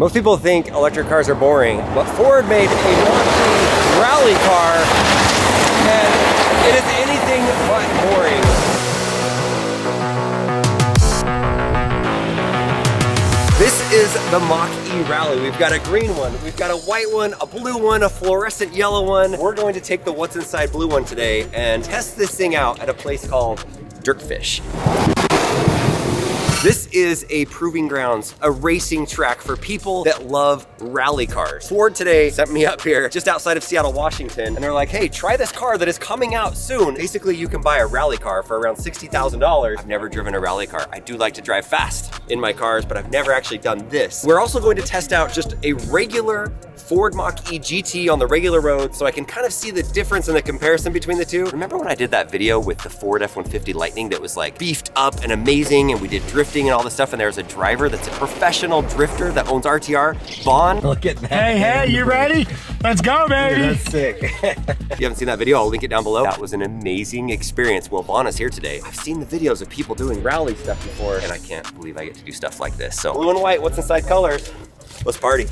Most people think electric cars are boring, but Ford made a Mach rally car, and it is anything but boring. This is the Mach E Rally. We've got a green one, we've got a white one, a blue one, a fluorescent yellow one. We're going to take the What's Inside blue one today and test this thing out at a place called Dirtfish. This is a proving grounds, a racing track for people that love rally cars. Ford today sent me up here just outside of Seattle, Washington, and they're like, hey, try this car that is coming out soon. Basically, you can buy a rally car for around $60,000. I've never driven a rally car. I do like to drive fast in my cars, but I've never actually done this. We're also going to test out just a regular Ford Mach E GT on the regular road so I can kind of see the difference in the comparison between the two. Remember when I did that video with the Ford F-150 Lightning that was like beefed up and amazing, and we did drifting and all this stuff, and there's a driver that's a professional drifter that owns RTR, Vaughn. Look at that. Hey, you ready? Let's go, baby. Dude, that's sick. If you haven't seen that video, I'll link it down below. That was an amazing experience. Well, Vaughn is here today. I've seen the videos of people doing rally stuff before, and I can't believe I get to do stuff like this. So blue and white, What's Inside colors. Let's party.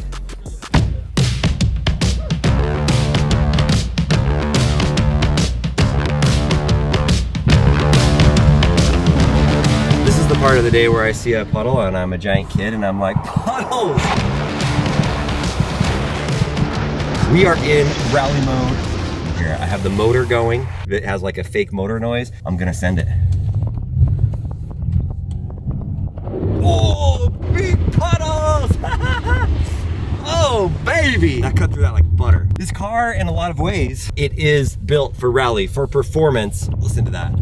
The part of the day where I see a puddle and I'm a giant kid and I'm like, puddles! We are in rally mode. Here, I have the motor going. It has like a fake motor noise. I'm gonna send it. Oh, big puddles! Oh, baby! I cut through that like butter. This car, in a lot of ways, it is built for rally, for performance. Listen to that.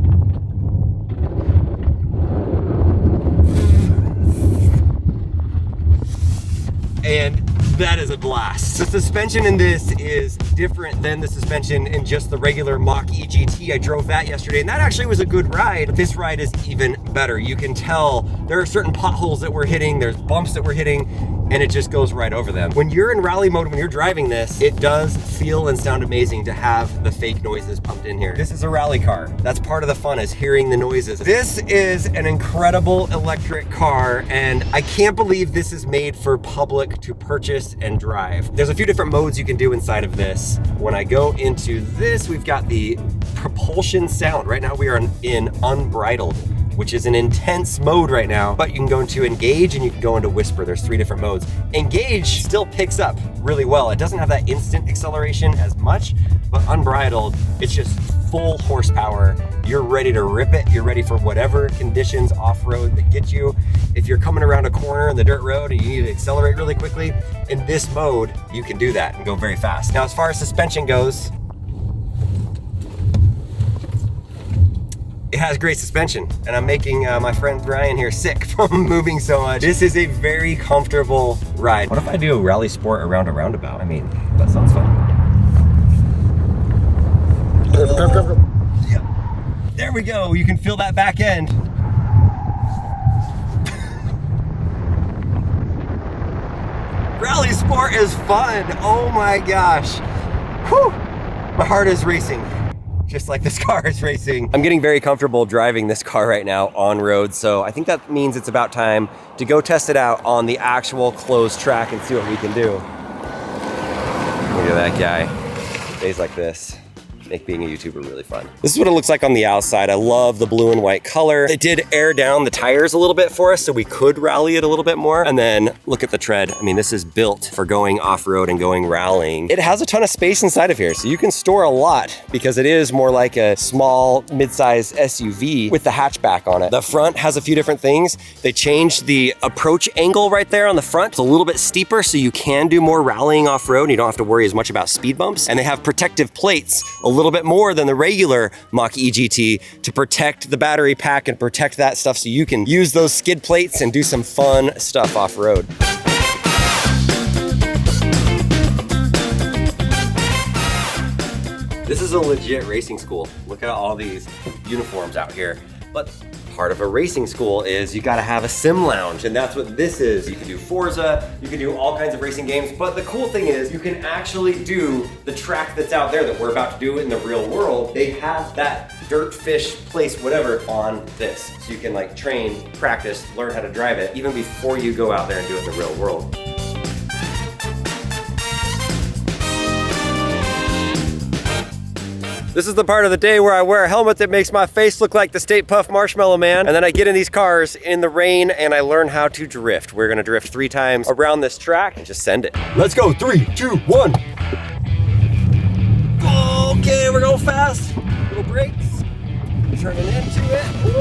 And that is a blast. The suspension in this is different than the suspension in just the regular Mach E GT. I drove that yesterday, and that actually was a good ride, but this ride is even better. You can tell there are certain potholes that we're hitting, there's bumps that we're hitting, and it just goes right over them. When you're in rally mode, when you're driving this, it does feel and sound amazing to have the fake noises pumped in here. This is a rally car. That's part of the fun, is hearing the noises. This is an incredible electric car, and I can't believe this is made for public to purchase and drive. There's a few different modes you can do inside of this. When I go into this, we've got the propulsion sound. Right now we are in unbridled, which is an intense mode right now, but you can go into engage and you can go into whisper. There's 3 different modes. Engage still picks up really well. It doesn't have that instant acceleration as much, but unbridled, it's just full horsepower. You're ready to rip it. You're ready for whatever conditions off-road that get you. If you're coming around a corner in the dirt road and you need to accelerate really quickly, in this mode, you can do that and go very fast. Now, as far as suspension goes, it has great suspension, and I'm making my friend Brian here sick from moving so much. This is a very comfortable ride. What if I do a rally sport around a roundabout? I mean, that sounds fun. Go. Yeah. There we go. You can feel that back end. Rally sport is fun. Oh my gosh. Whew. My heart is racing, just like this car is racing. I'm getting very comfortable driving this car right now on road, so I think that means it's about time to go test it out on the actual closed track and see what we can do. Look at that guy. Days like this make being a YouTuber really fun. This is what it looks like on the outside. I love the blue and white color. It did air down the tires a little bit for us, so we could rally it a little bit more. And then look at the tread. I mean, this is built for going off-road and going rallying. It has a ton of space inside of here, so you can store a lot because it is more like a small mid-size SUV with the hatchback on it. The front has a few different things. They changed the approach angle right there on the front. It's a little bit steeper, so you can do more rallying off-road and you don't have to worry as much about speed bumps. And they have protective plates, a little bit more than the regular Mach E GT, to protect the battery pack and protect that stuff, so you can use those skid plates and do some fun stuff off-road. This is a legit racing school. Look at all these uniforms out here. But part of a racing school is you gotta have a sim lounge, and that's what this is. You can do Forza, you can do all kinds of racing games, but the cool thing is you can actually do the track that's out there that we're about to do in the real world. They have that Dirtfish place, whatever, on this. So you can like train, practice, learn how to drive it, even before you go out there and do it in the real world. This is the part of the day where I wear a helmet that makes my face look like the Stay Puft Marshmallow Man, and then I get in these cars in the rain and I learn how to drift. We're gonna drift 3 times around this track and just send it. Let's go, 3, 2, 1. Okay, we're going fast. Little brakes, turning into it. Woo!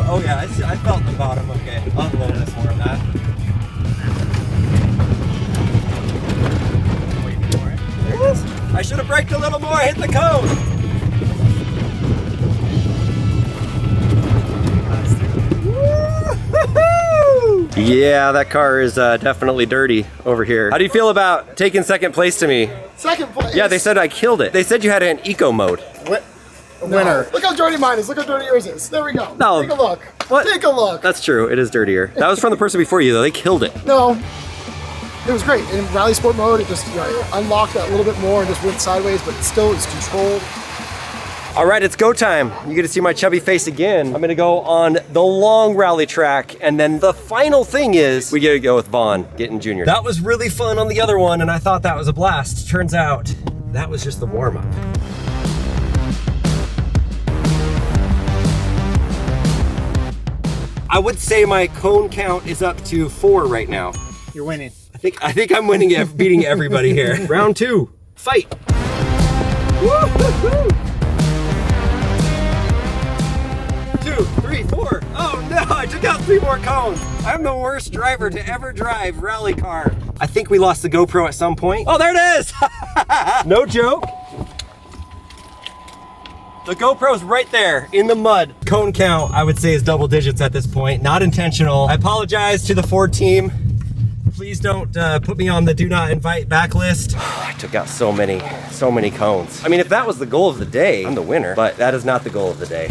Oh yeah, I felt the bottom, okay. I'll have a little bit more of that. I should have braked a little more, hit the cone. Yeah, that car is definitely dirty over here. How do you feel about taking second place to me? Second place? Yeah, they said I killed it. They said you had an eco mode. Winner. Look how dirty mine is. Look how dirty yours is. There we go. No. Take a look. What? Take a look. That's true, it is dirtier. That was from the person before you though, they killed it. No. It was great. In rally sport mode, it just unlocked that a little bit more and just went sideways, but it still is controlled. All right, it's go time. You get to see my chubby face again. I'm gonna go on the long rally track, and then the final thing is we get to go with VaughnGittinJr. That was really fun on the other one, and I thought that was a blast. Turns out that was just the warm-up. I would say my cone count is up to 4 right now. You're winning. I think I'm winning, beating everybody here. Round 2, fight. Woo-hoo-hoo. 2, 3, 4. Oh no, I took out 3 more cones. I'm the worst driver to ever drive rally car. I think we lost the GoPro at some point. Oh, there it is. No joke. The GoPro's right there in the mud. Cone count, I would say, is double digits at this point. Not intentional. I apologize to the Ford team. Please don't put me on the do not invite backlist. I took out so many cones. I mean, if that was the goal of the day, I'm the winner, but that is not the goal of the day.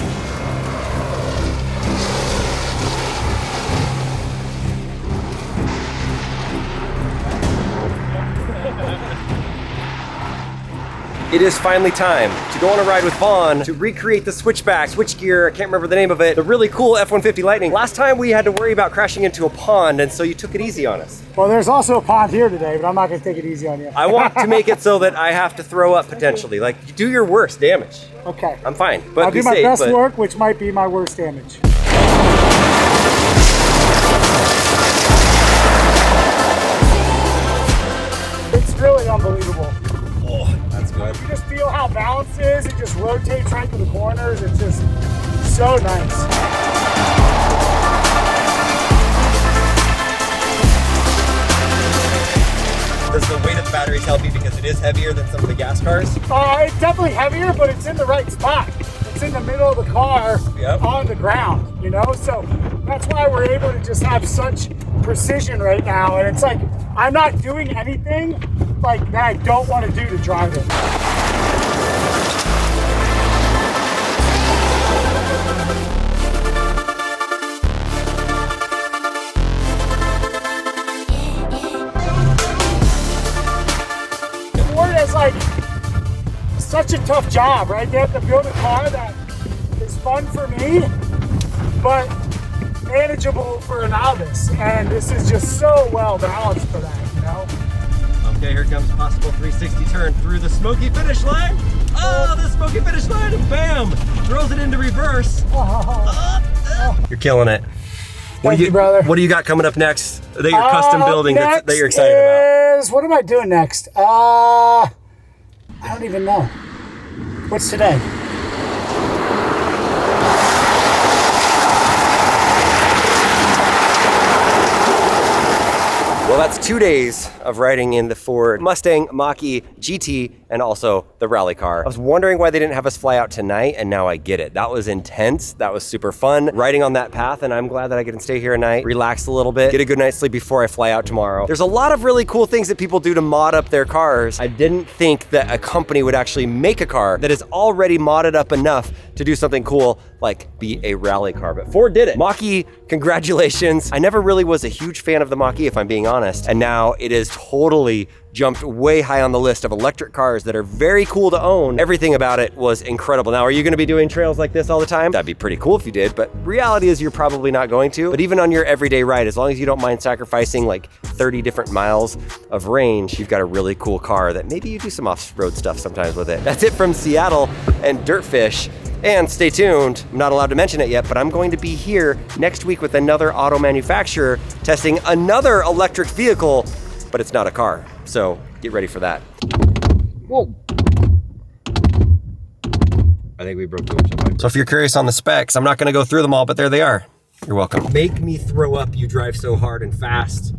It is finally time to go on a ride with Vaughn to recreate the switchback, switchgear, I can't remember the name of it, the really cool F-150 Lightning. Last time we had to worry about crashing into a pond, and so you took it easy on us. Well, there's also a pond here today, but I'm not gonna take it easy on you. I want to make it so that I have to throw up potentially. Like, do your worst damage. Okay. I'm fine, but I'll do my best work, which might be my worst damage. It's really unbelievable. Oh, that's good. You just feel how balanced it is. It just rotates right to the corners. It's just so nice. Does the weight of the batteries help you because it is heavier than some of the gas cars? It's definitely heavier, but it's in the right spot. It's in the middle of the car, on the ground, you know? So that's why we're able to just have such precision right now. And it's like, I'm not doing anything like that I don't want to do to drive it. Ford is like such a tough job, right? They have to build a car that is fun for me, but manageable for a novice. And this is just so well balanced for that, you know? Okay, here comes possible 360 turn through the smoky finish line. Oh, the smoky finish line, and bam! Throws it into reverse. You're killing it. Thank you, brother. What do you got coming up next that you're custom building that you're excited about? What am I doing next? I don't even know. What's today? Well, that's 2 days of riding in the Ford Mustang Mach-E GT and also the rally car. I was wondering why they didn't have us fly out tonight, and now I get it. That was intense. That was super fun riding on that path, and I'm glad that I get to stay here at night, relax a little bit, get a good night's sleep before I fly out tomorrow. There's a lot of really cool things that people do to mod up their cars. I didn't think that a company would actually make a car that is already modded up enough to do something cool like be a rally car, but Ford did it. Mach-E, congratulations. I never really was a huge fan of the Mach-E, if I'm being honest, and now it is totally jumped way high on the list of electric cars that are very cool to own. Everything about it was incredible. Now, are you gonna be doing trails like this all the time? That'd be pretty cool if you did, but reality is you're probably not going to. But even on your everyday ride, as long as you don't mind sacrificing like 30 different miles of range, you've got a really cool car that maybe you do some off-road stuff sometimes with it. That's it from Seattle and Dirtfish. And stay tuned, I'm not allowed to mention it yet, but I'm going to be here next week with another auto manufacturer testing another electric vehicle, but it's not a car. So get ready for that. Whoa. I think we broke too much on mine. So if you're curious on the specs, I'm not gonna go through them all, but there they are. You're welcome. Make me throw up, you drive so hard and fast.